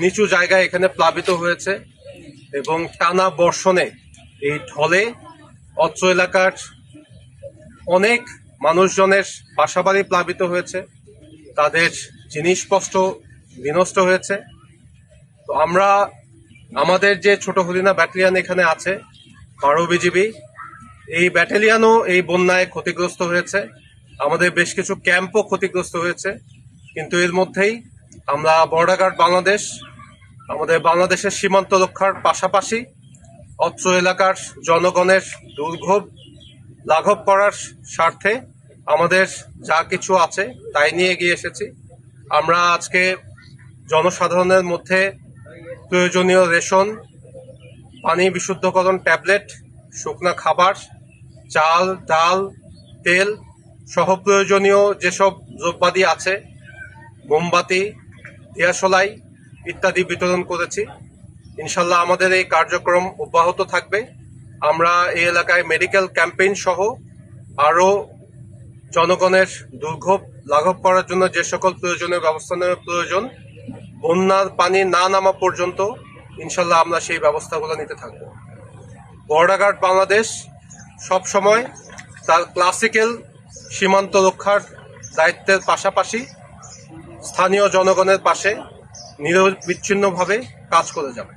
নিচু জায়গায় এখানে প্লাবিত হয়েছে এবং টানা বর্ষণে এই ঢলে অত্র এলাকার অনেক মানুষজনের বাসাবাড়ি প্লাবিত হয়েছে, তাদের জিনিসপত্র বিনষ্ট হয়েছে। তো আমরা আমাদের যে ছোট হরিণা ব্যাটালিয়ান এখানে আছে 12 বিজিবি, এই ব্যাটালিয়ানও এই বন্যায় ক্ষতিগ্রস্ত হয়েছে। আমাদের বেশ কিছু ক্যাম্পও ক্ষতিগ্রস্ত হয়েছে, কিন্তু এর মধ্যেই আমরা বর্ডার গার্ড বাংলাদেশ আমাদের বাংলাদেশের সীমান্ত রক্ষার পাশাপাশি অত্র এলাকার জনগণের দুর্ভোগ লাঘব করার স্বার্থে আমাদের যা কিছু আছে তাই নিয়ে এগিয়ে এসেছি। আমরা আজকে জনসাধারণের মধ্যে প্রয়োজনীয় রেশন, পানি বিশুদ্ধকরণ ট্যাবলেট, শুকনা খাবার, চাল, ডাল, তেল সহ প্রয়োজনীয় যেসব দ্রব্যাদি আছে, মোমবাতি, দিয়াশলাই ইত্যাদি বিতরণ করেছি। ইনশাল্লাহ আমাদের এই কার্যক্রম অব্যাহত থাকবে। আমরা এই এলাকায় মেডিকেল ক্যাম্পেইন সহ আরও জনগণের দুর্ভোগ লাঘব করার জন্য যে সকল প্রয়োজনীয় ব্যবস্থা নেওয়া প্রয়োজন, বন্যার পানি না নামা পর্যন্ত ইনশাল্লাহ আমরা সেই ব্যবস্থাগুলো নিতে থাকব। বর্ডার গার্ড বাংলাদেশ সবসময় তার ক্লাসিক্যাল সীমান্ত রক্ষার দায়িত্বের পাশাপাশি স্থানীয় জনগণের পাশে নিরবিচ্ছিন্নভাবে কাজ করে যাবে।